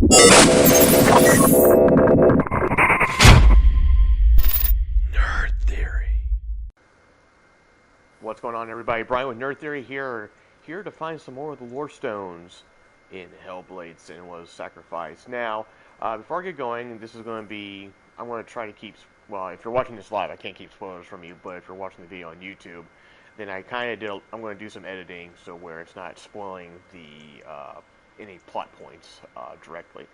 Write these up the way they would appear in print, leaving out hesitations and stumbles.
Nerd Theory. What's going on, everybody? Brian with Nerd Theory here to find some more of the Lorestones in Hellblade: Senua's Sacrifice. Now, before I get going, this is going to be, I'm going to try to keep, well, if you're watching this live, I can't keep spoilers from you, but if you're watching the video on YouTube, then I'm going to do some editing so where it's not spoiling the any plot points directly.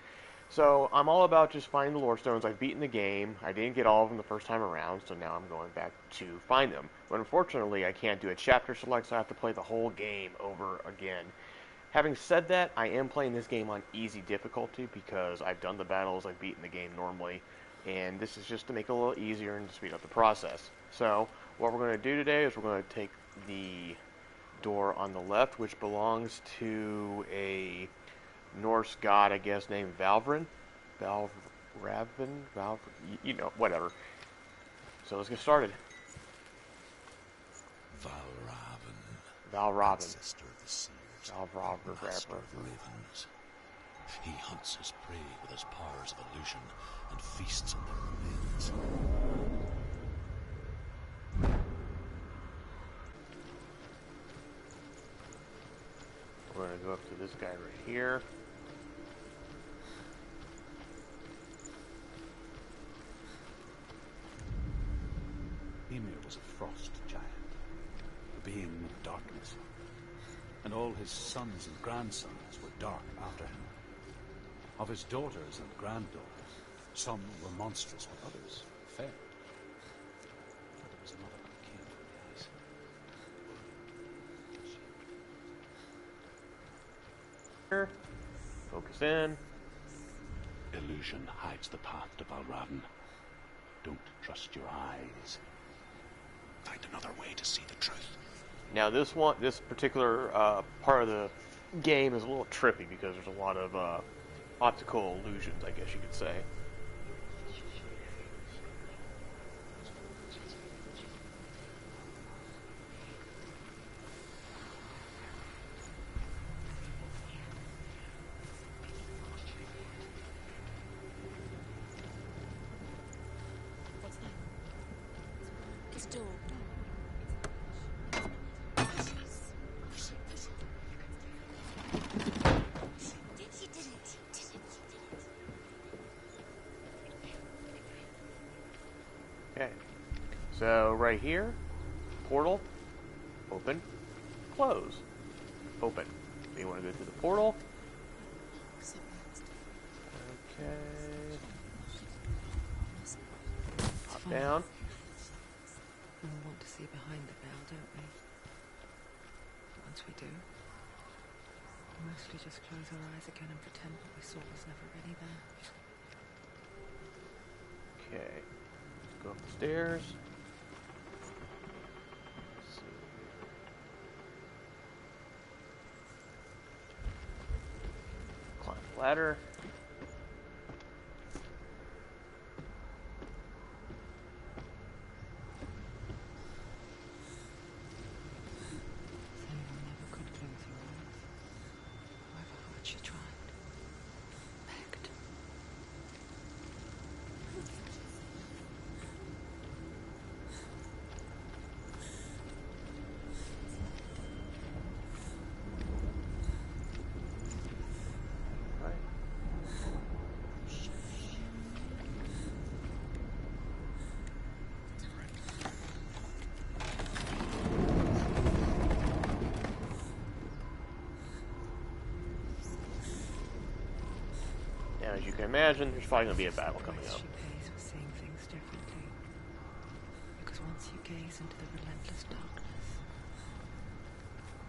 So I'm all about just finding the Lorestones. I've beaten the game. I didn't get all of them the first time around, so now I'm going back to find them. But unfortunately, I can't do a chapter select, so I have to play the whole game over again. Having said that, I am playing this game on easy difficulty because I've done the battles, I've beaten the game normally, and this is just to make it a little easier and to speed up the process. So what we're going to do today is we're going to take the door on the left, which belongs to a Norse god, I guess, named Valravyn. You know, whatever. So let's get started. Valrobin. Ancestor of the seers. Valrobin. Master of the ravens. He hunts his prey with his powers of illusion and feasts on their remains. We're going to go up to this guy right here. Ymir was a frost giant, a being of darkness, and all his sons and grandsons were dark after him. Of his daughters and granddaughters, some were monstrous, while others fair. But there was not a good king for these. Here. Focus in. Illusion hides the path to Valravyn. Don't trust your eyes. Find another way to see the truth. Now this particular part of the game is a little trippy because there's a lot of optical illusions, I guess you could say. Okay, so right here, portal, open, close, open. So you want to go through the portal. Okay. Hop down. We all want to see behind the veil, don't we? But once we do, we mostly just close our eyes again and pretend what we saw was never really there. Okay. Go up the stairs. Let's see. Climb the ladder. Senua never could close her eyes. However hard she tried. Begged. Now, as you can imagine, there's probably going to be a battle coming up. She pays for seeing things differently. Because once you gaze into the relentless darkness,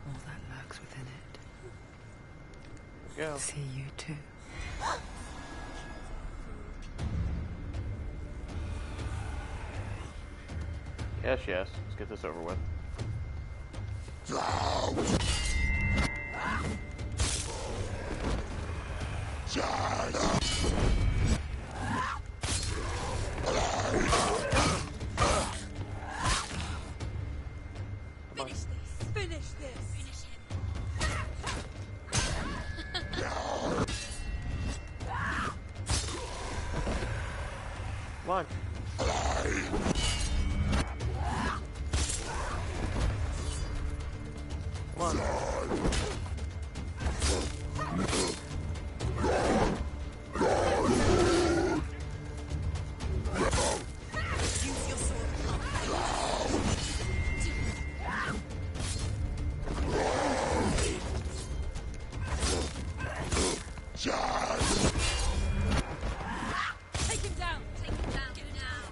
all that lurks within it. There we go. See you too. Yes, yes. Let's get this over with. Finish this! Finish him! Come on. Come on. Take him down! Take him down! Go now!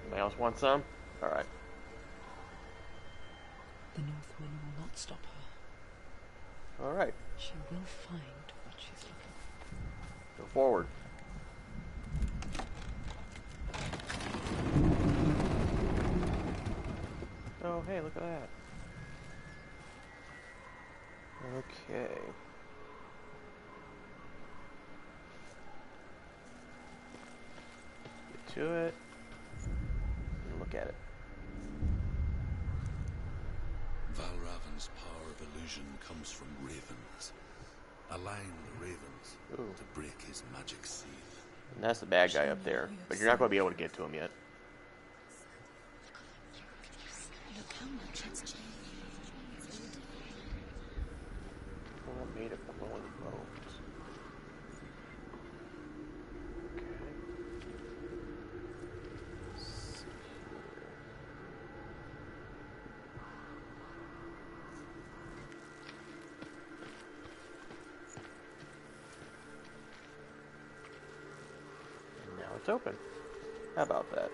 Anybody else want some? Alright. The North Wind will not stop her. Alright. She will find what she's looking for. Go forward. Oh, hey, look at that. Okay. Get to it. And look at it. Valravyn's power of illusion comes from ravens. Align the ravens Ooh. to break his magic seal. And that's the bad guy up there. But you're not going to be able to get to him yet. Look how much it's changed. Well, made of glowing bones. Okay. And now it's open. How about that?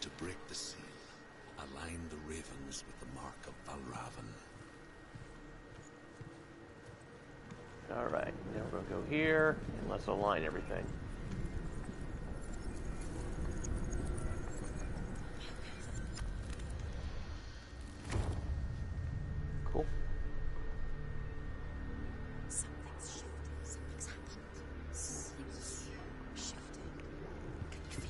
To break the seal, align the ravens with the mark of Valravyn. Alright, now we're going to go here, and let's align everything. Cool. Something's shifting. Something's happened. Something's shifting. Can you feel it?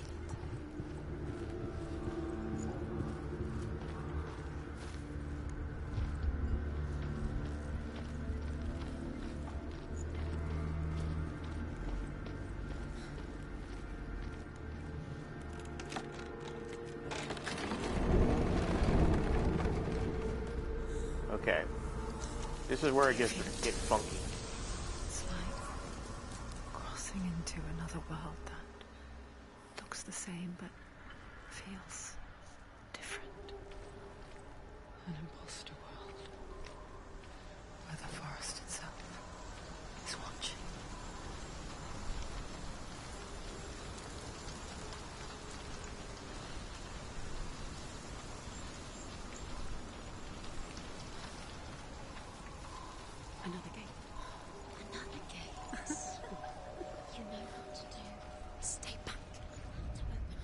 Okay. This is where it gets funky. It's like crossing into another world that looks the same but feels different. An imposter world where the forest itself is watching. Another gate. Another gate. You know what to do. Stay back.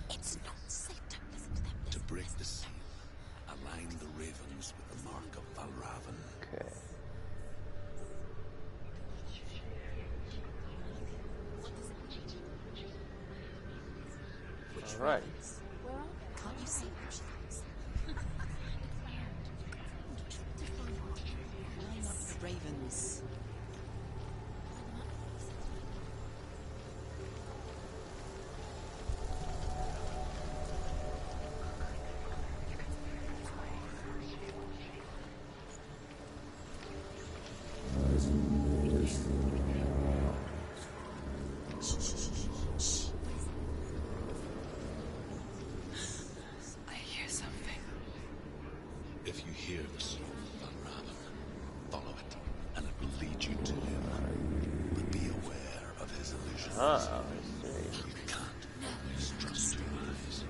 It's not safe. Don't listen to them. To break the seal, align the ravens with the mark of Valravyn. Okay. Alright. Can't you see where she is? Line up the ravens. I hear something. If you hear the song of Valravyn, follow it, and it will lead you to him. But be aware of his illusions. Ah, I see. You can't always trust your eyes.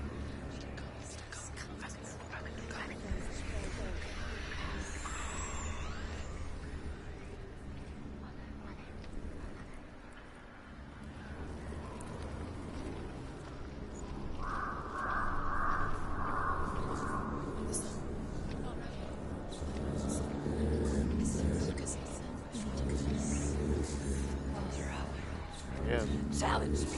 Yes. Silence me.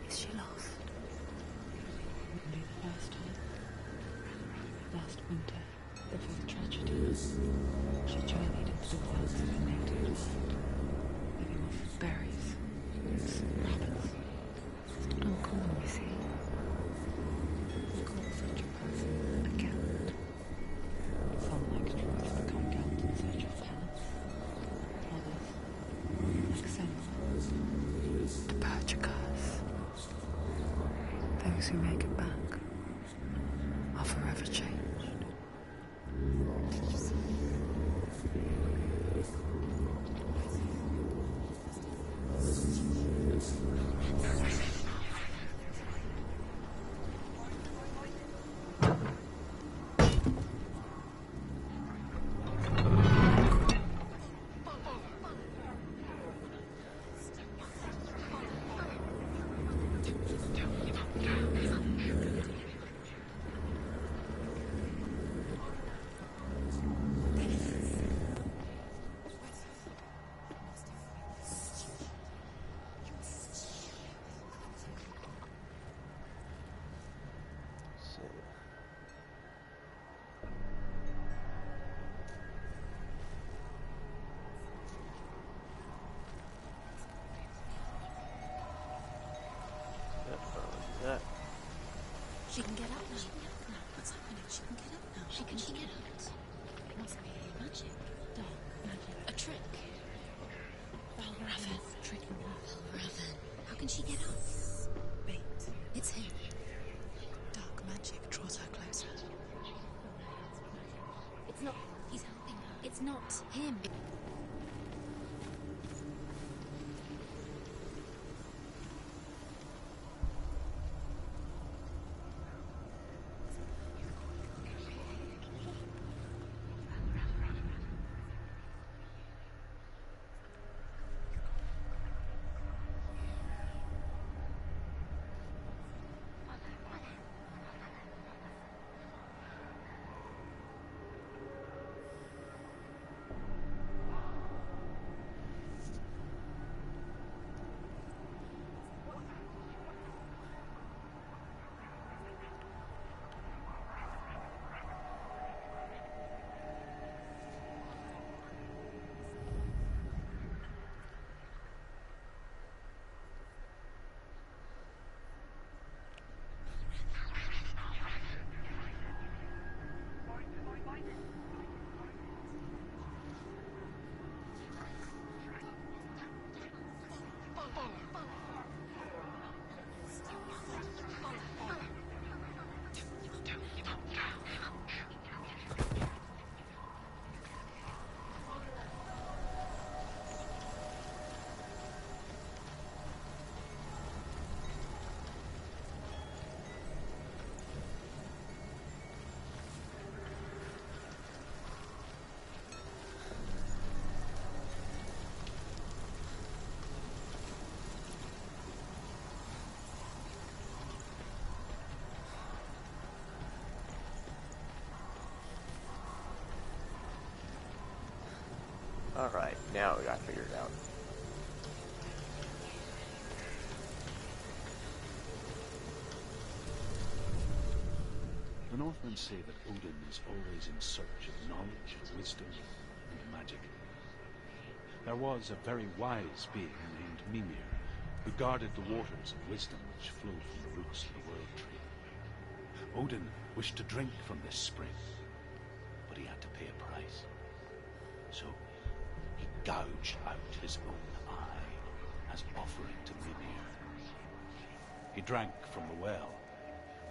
Is she lost? Wouldn't be the first time. Last winter, before the tragedy, she journeyed into the wilds of her native land, living off of berries, roots, and rabbits. It's not uncommon, you see. We call such a person a Gelt. Some like Troy become Gelt in search of penance. Others, like Senua, to purge a curse. Those who make it back are forever changed. She can get up now. What's happening? She can get up now. She can get up. It must be magic. Dark magic. A trick. Valravyn. Tricking her. Valravyn. How can she get up? Wait. It's him. Dark magic draws her closer. It's not. He's helping her. It's not him. Alright, now we got it figured out. The Northmen say that Odin is always in search of knowledge, wisdom, and magic. There was a very wise being named Mimir, who guarded the waters of wisdom which flow from the roots of the World Tree. Odin wished to drink from this spring, but he had to pay a price. So he gouged out his own eye as offering to Mimir. He drank from the well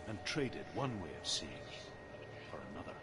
and traded one way of seeing for another.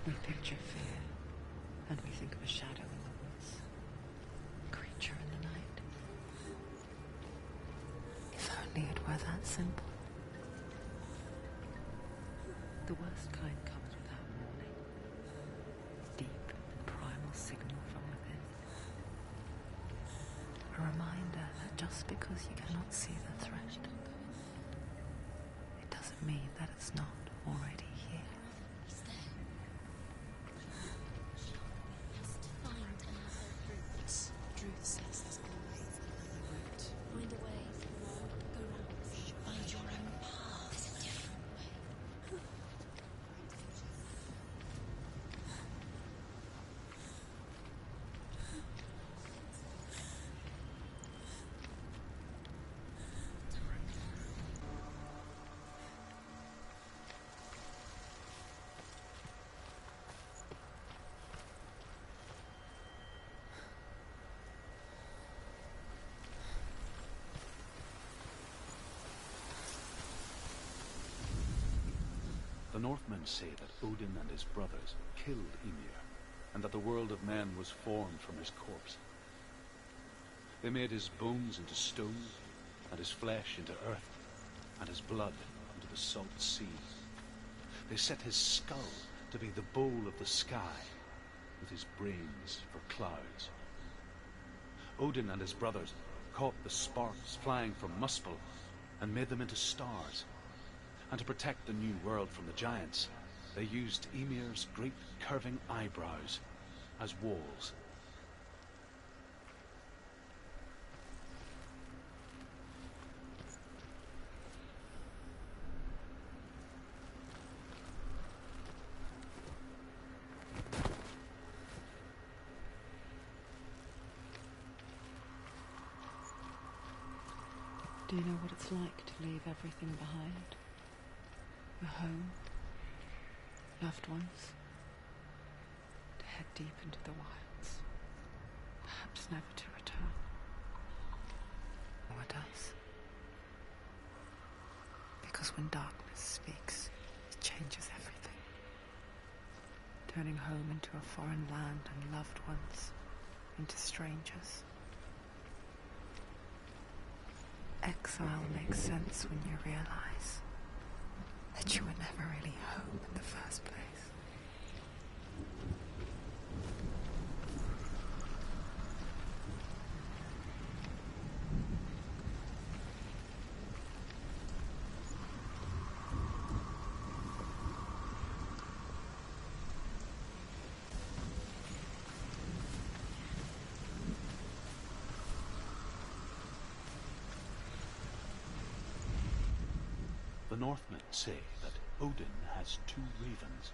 We picture fear, and we think of a shadow in the woods, a creature in the night. If only it were that simple. The worst kind comes without warning. Deep, primal signal from within. A reminder that just because you cannot see the threat, it doesn't mean that it's not already here. Truth says there's always another route. Find a way. Go round. Find your own path. There's a different way. The Northmen say that Odin and his brothers killed Ymir, and that the world of men was formed from his corpse. They made his bones into stone, and his flesh into earth, and his blood into the salt sea. They set his skull to be the bowl of the sky, with his brains for clouds. Odin and his brothers caught the sparks flying from Muspel and made them into stars. And to protect the new world from the giants, they used Ymir's great curving eyebrows as walls. Do you know what it's like to leave everything behind? Your home, loved ones, to head deep into the wilds, perhaps never to return. Or does? Because when darkness speaks, it changes everything, turning home into a foreign land and loved ones into strangers. Exile makes sense when you realize that you were never really home in the first place. The Northmen say that Odin has two ravens.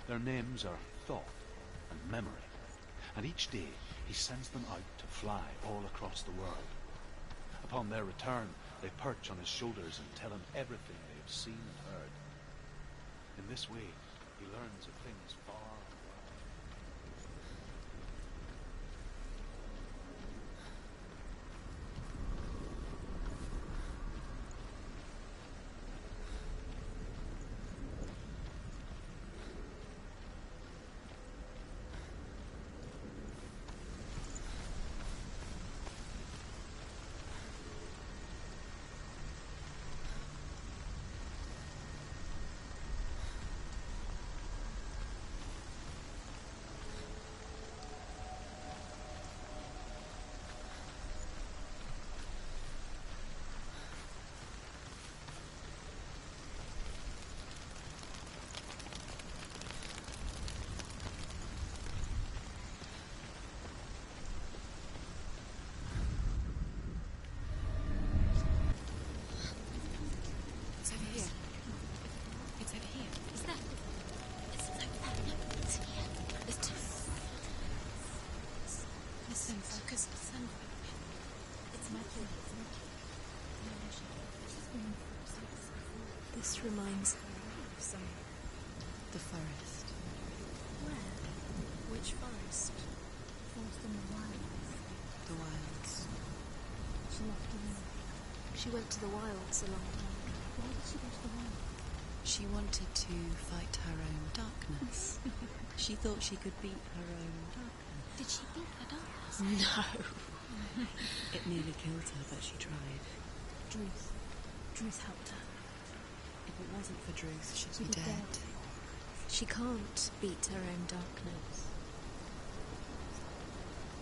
Their names are Thought and Memory, and each day he sends them out to fly all across the world. Upon their return, they perch on his shoulders and tell him everything they have seen and heard. In this way, he learns of things far and wide. It's over here. It's over here. Is that? It's over there. No, it's here. It's just... Listen, focus. Listen. It's Matthew. This reminds her of somewhere. The forest. Where? Which forest? Forest in the wilds. The wilds. She left alone. She went to the wilds a long time ago. Why did she go to the wilds? She wanted to fight her own darkness. She thought she could beat her own darkness. Did she beat her darkness? No. It nearly killed her, but she tried. Druth. Druth helped her. If it wasn't for Druth, she'd She'd be be dead. She can't beat her own darkness.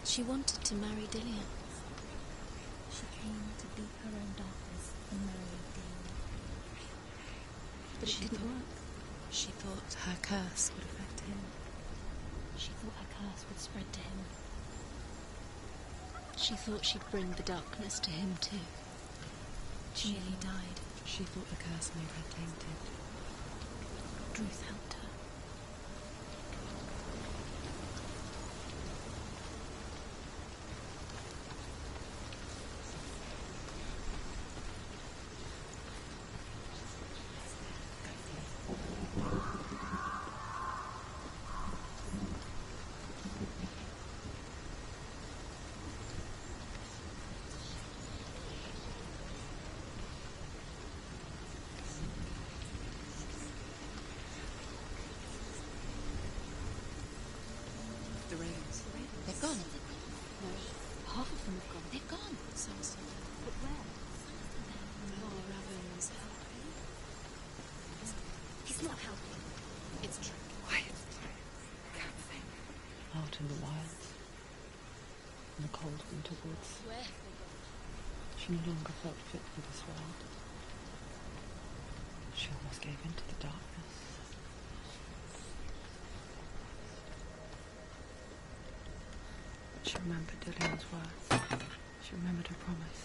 She wanted to marry Dillian. She came to beat her own darkness and marry Dillian. But it didn't work. She thought her curse would affect him. She thought her curse would spread to him. She thought she'd bring the darkness to him too. She nearly died. She thought the curse made her tainted. Druth helped her. The ravens. They've gone. No, half of them have gone. They've gone. Some of them. But where? Valravyn's helping. He's not helping. It's true. Quiet. Out in the wilds. In the cold winter woods. Where have they gone? She no longer felt fit for this world. She almost gave in to the darkness. But she remembered Dillian's words. She remembered her promise.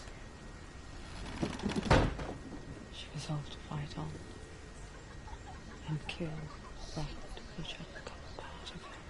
She resolved to fight on and kill that which had become part of her.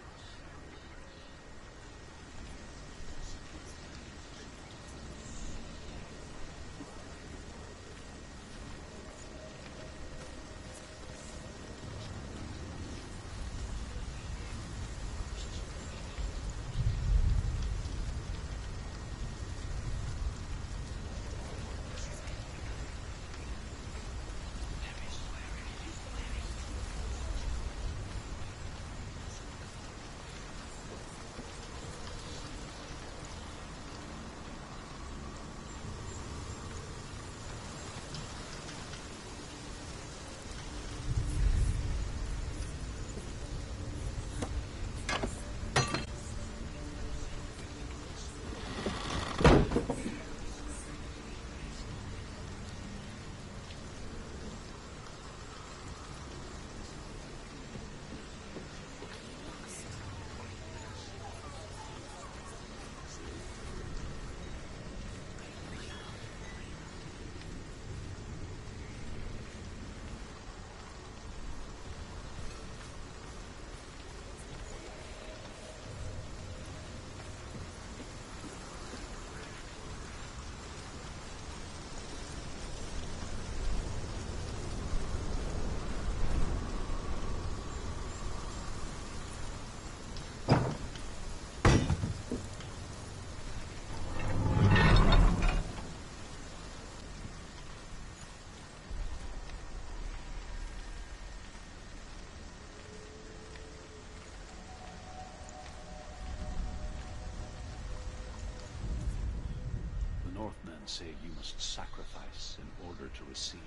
Northmen say you must sacrifice in order to receive.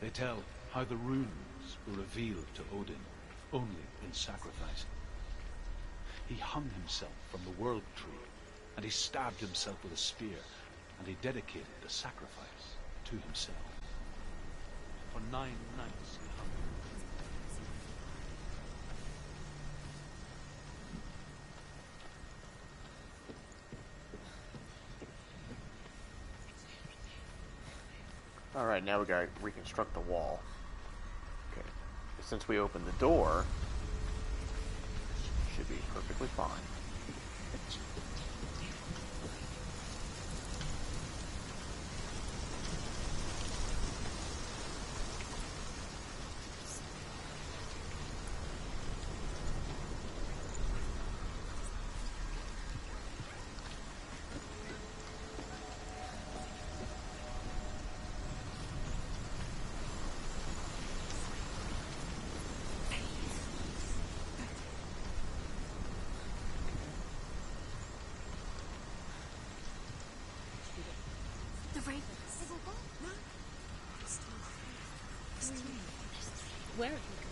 They tell how the runes were revealed to Odin only in sacrifice. He hung himself from the world tree, and he stabbed himself with a spear, and he dedicated the sacrifice to himself. For 9 nights he hung. Alright, now we gotta reconstruct the wall. Okay. Since we opened the door, should be perfectly fine. The ravens. Is it that? No. There's 3. Where have you gone?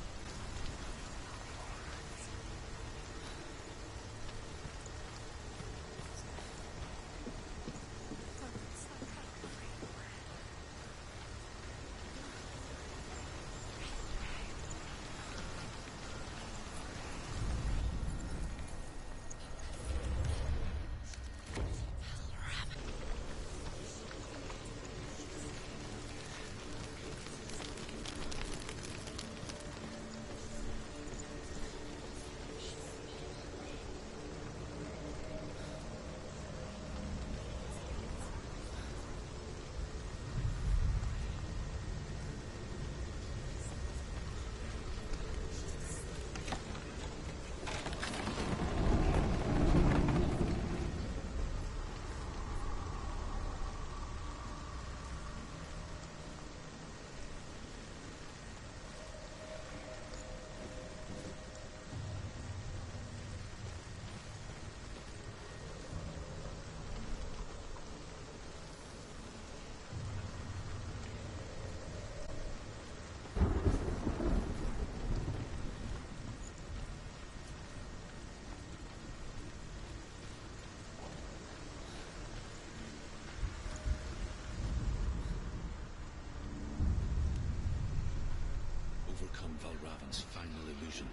Overcome Valravyn's final illusion.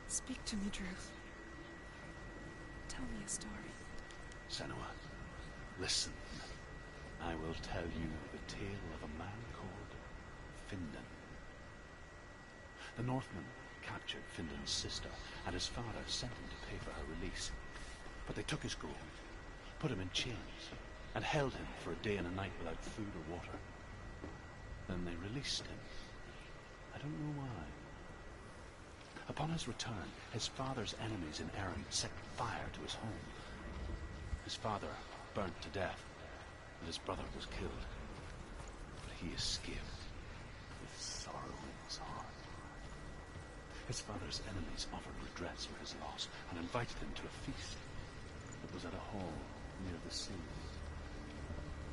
Speak to me, Drew. Tell me a story. Senua, listen. I will tell you the tale of a man called Findan. The Northmen captured Findan's sister, and his father sent him to pay for her release. But they took his gold, put him in chains, and held him for a day and a night without food or water. Then they released him. I don't know why. Upon his return, his father's enemies in Erin set fire to his home. His father burnt to death, and his brother was killed. But he escaped with sorrow in his heart. His father's enemies offered redress for his loss and invited him to a feast. It was at a hall near the sea.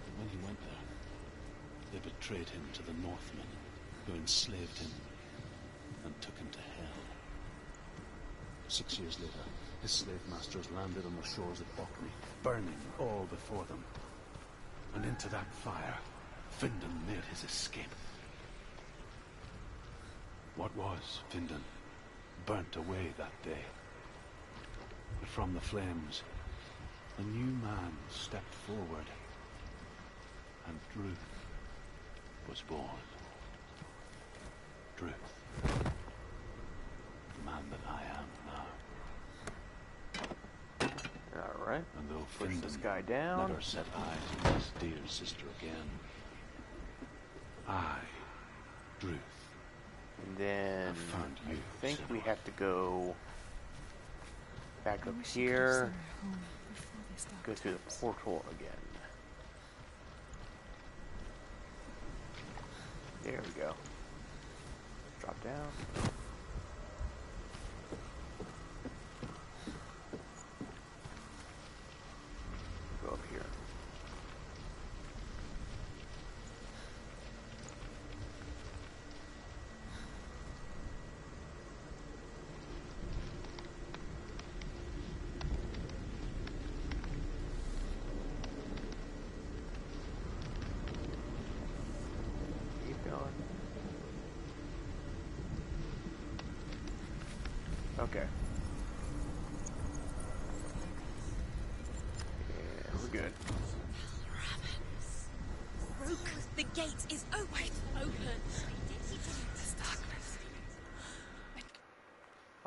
But when he went there, they betrayed him to the Northmen, who enslaved him and took him to hell. 6 years later, his slave masters landed on the shores of Orkney, burning all before them. And into that fire, Findan made his escape. What was Findan burnt away that day. But from the flames, a new man stepped forward, and Druth was born. Druth. The man that I am now. Alright. And though Push Findan this guy down. never set eyes on his dear sister again, I, Druth, And then found I you, think we Senua. have to go back up I wish you could have here, sent her home before they start go through the attacks. portal again. There we go. Drop down. Go up here. Keep going. Okay. Yeah, we're good. Broke. The gate is open. There's darkness.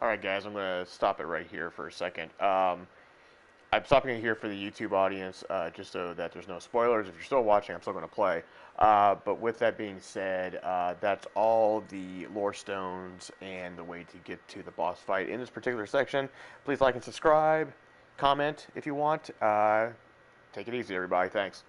Alright guys, I'm going to stop it right here for a second. I'm stopping it here for the YouTube audience, just so that there's no spoilers. If you're still watching, I'm still going to play. But with that being said, that's all the Lorestones and the way to get to the boss fight in this particular section. Please like and subscribe, comment if you want. Take it easy, everybody. Thanks.